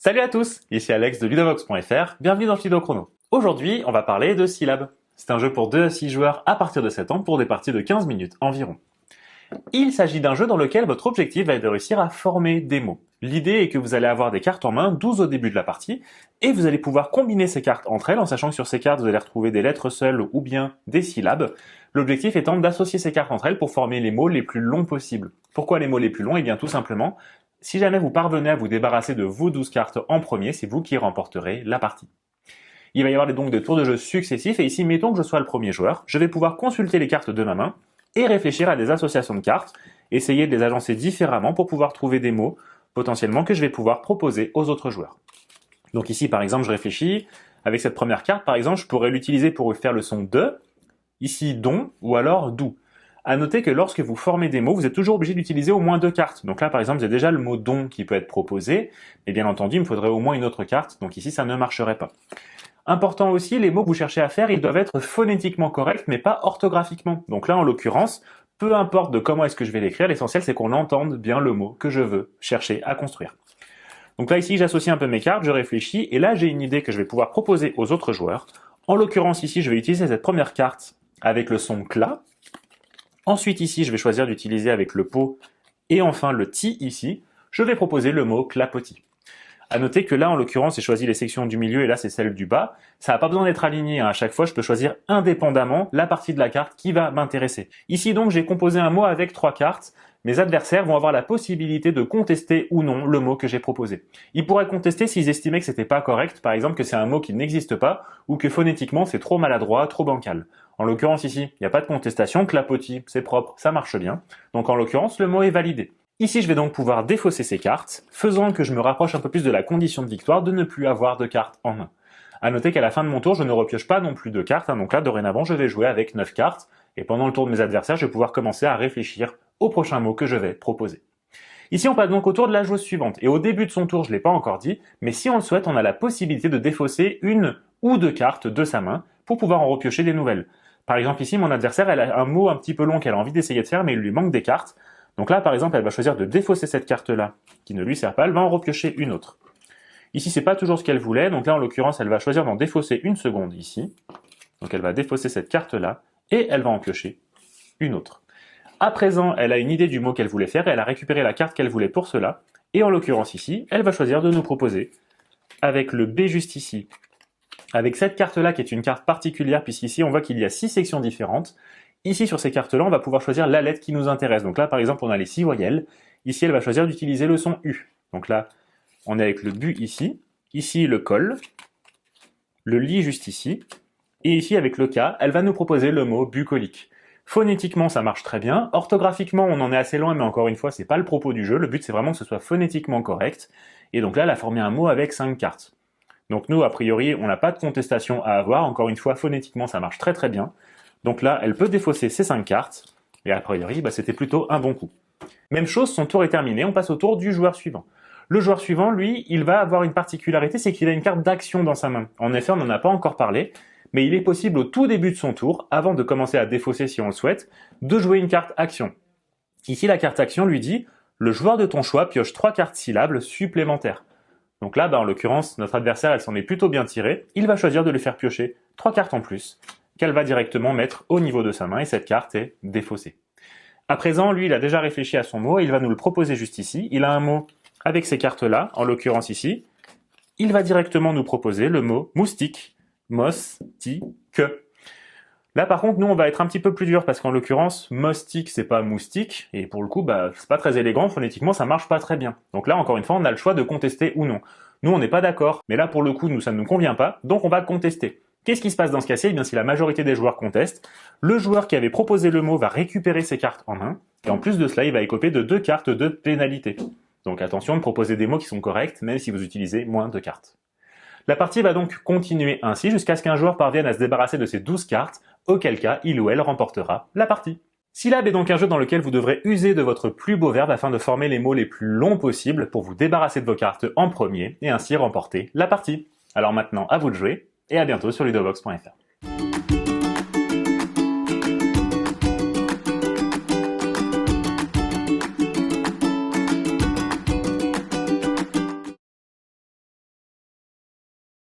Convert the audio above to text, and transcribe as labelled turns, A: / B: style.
A: Salut à tous, ici Alex de Ludovox.fr, bienvenue dans Fido Chrono. Aujourd'hui, on va parler de syllabes. C'est un jeu pour 2 à 6 joueurs à partir de 7 ans pour des parties de 15 minutes environ. Il s'agit d'un jeu dans lequel votre objectif va être de réussir à former des mots. L'idée est que vous allez avoir des cartes en main, 12 au début de la partie, et vous allez pouvoir combiner ces cartes entre elles en sachant que sur ces cartes vous allez retrouver des lettres seules ou bien des syllabes. L'objectif étant d'associer ces cartes entre elles pour former les mots les plus longs possibles. Pourquoi les mots les plus longs? Eh bien tout simplement, si jamais vous parvenez à vous débarrasser de vos 12 cartes en premier, c'est vous qui remporterez la partie. Il va y avoir donc des tours de jeu successifs et ici, mettons que je sois le premier joueur, je vais pouvoir consulter les cartes de ma main et réfléchir à des associations de cartes, essayer de les agencer différemment pour pouvoir trouver des mots potentiellement que je vais pouvoir proposer aux autres joueurs. Donc ici, par exemple, je réfléchis, avec cette première carte, par exemple, je pourrais l'utiliser pour faire le son de, ici don ou alors d'où. À noter que lorsque vous formez des mots, vous êtes toujours obligé d'utiliser au moins 2 cartes. Donc là, par exemple, j'ai déjà le mot don qui peut être proposé, et bien entendu, il me faudrait au moins une autre carte, donc ici, ça ne marcherait pas. Important aussi, les mots que vous cherchez à faire, ils doivent être phonétiquement corrects, mais pas orthographiquement. Donc là, en l'occurrence, peu importe de comment est-ce que je vais l'écrire, l'essentiel c'est qu'on entende bien le mot que je veux chercher à construire. Donc là, ici, j'associe un peu mes cartes, je réfléchis, et là, j'ai une idée que je vais pouvoir proposer aux autres joueurs. En l'occurrence, ici, je vais utiliser cette première carte avec le son cla. Ensuite, ici, je vais choisir d'utiliser avec le pot et enfin le ti ici, je vais proposer le mot clapotis. À noter que là, en l'occurrence, j'ai choisi les sections du milieu et là, c'est celle du bas. Ça n'a pas besoin d'être aligné. À chaque fois, je peux choisir indépendamment la partie de la carte qui va m'intéresser. Ici, donc, j'ai composé un mot avec 3 cartes. Mes adversaires vont avoir la possibilité de contester ou non le mot que j'ai proposé. Ils pourraient contester s'ils estimaient que c'était pas correct, par exemple que c'est un mot qui n'existe pas ou que phonétiquement c'est trop maladroit, trop bancal. En l'occurrence ici, il n'y a pas de contestation, clapotis, c'est propre, ça marche bien. Donc en l'occurrence, le mot est validé. Ici, je vais donc pouvoir défausser ces cartes, faisant que je me rapproche un peu plus de la condition de victoire de ne plus avoir de cartes en main. À noter qu'à la fin de mon tour, je ne repioche pas non plus de cartes, donc là, dorénavant, je vais jouer avec 9 cartes, et pendant le tour de mes adversaires, je vais pouvoir commencer à réfléchir au prochain mot que je vais proposer. Ici, on passe donc au tour de la joueuse suivante, et au début de son tour, je ne l'ai pas encore dit, mais si on le souhaite, on a la possibilité de défausser une ou 2 cartes de sa main pour pouvoir en repiocher des nouvelles. Par exemple, ici, mon adversaire, elle a un mot un petit peu long qu'elle a envie d'essayer de faire, mais il lui manque des cartes. Donc là, par exemple, elle va choisir de défausser cette carte-là, qui ne lui sert pas, elle va en repiocher une autre. Ici, c'est pas toujours ce qu'elle voulait, donc là, en l'occurrence, elle va choisir d'en défausser une seconde ici. Donc elle va défausser cette carte-là, et elle va en piocher une autre. À présent, elle a une idée du mot qu'elle voulait faire, et elle a récupéré la carte qu'elle voulait pour cela, et en l'occurrence ici, elle va choisir de nous proposer, avec le B juste ici, avec cette carte-là qui est une carte particulière, puisqu'ici on voit qu'il y a 6 sections différentes. Ici sur ces cartes-là, on va pouvoir choisir la lettre qui nous intéresse. Donc là par exemple on a les 6 voyelles. Ici elle va choisir d'utiliser le son U. Donc là on est avec le bu ici le col, le li juste ici, et ici avec le K, elle va nous proposer le mot bucolique. Phonétiquement ça marche très bien, orthographiquement on en est assez loin mais encore une fois c'est pas le propos du jeu, le but c'est vraiment que ce soit phonétiquement correct. Et donc là elle a formé un mot avec 5 cartes. Donc nous, a priori, on n'a pas de contestation à avoir. Encore une fois, phonétiquement, ça marche très très bien. Donc là, elle peut défausser ces 5 cartes. Et a priori, c'était plutôt un bon coup. Même chose, son tour est terminé. On passe au tour du joueur suivant. Le joueur suivant, lui, il va avoir une particularité, c'est qu'il a une carte d'action dans sa main. En effet, on n'en a pas encore parlé, mais il est possible au tout début de son tour, avant de commencer à défausser si on le souhaite, de jouer une carte action. Ici, la carte action lui dit « Le joueur de ton choix pioche 3 cartes syllabes supplémentaires ». Donc là, en l'occurrence, notre adversaire, elle s'en est plutôt bien tirée. Il va choisir de lui faire piocher 3 cartes en plus, qu'elle va directement mettre au niveau de sa main, et cette carte est défaussée. À présent, lui, il a déjà réfléchi à son mot, et il va nous le proposer juste ici. Il a un mot avec ces cartes-là, en l'occurrence ici. Il va directement nous proposer le mot moustique, mos-ti-que. Là, par contre, nous, on va être un petit peu plus dur, parce qu'en l'occurrence, mostique, c'est pas moustique, et pour le coup, c'est pas très élégant, phonétiquement, ça marche pas très bien. Donc là, encore une fois, on a le choix de contester ou non. Nous, on n'est pas d'accord, mais là, pour le coup, nous, ça ne nous convient pas, donc on va contester. Qu'est-ce qui se passe dans ce cas-ci? Eh bien, si la majorité des joueurs contestent, le joueur qui avait proposé le mot va récupérer ses cartes en main, et en plus de cela, il va écoper de 2 cartes de pénalité. Donc attention de proposer des mots qui sont corrects, même si vous utilisez moins de cartes. La partie va donc continuer ainsi jusqu'à ce qu'un joueur parvienne à se débarrasser de ses 12 cartes, auquel cas il ou elle remportera la partie. Syllabe est donc un jeu dans lequel vous devrez user de votre plus beau verbe afin de former les mots les plus longs possibles pour vous débarrasser de vos cartes en premier et ainsi remporter la partie. Alors maintenant à vous de jouer et à bientôt sur ludovox.fr.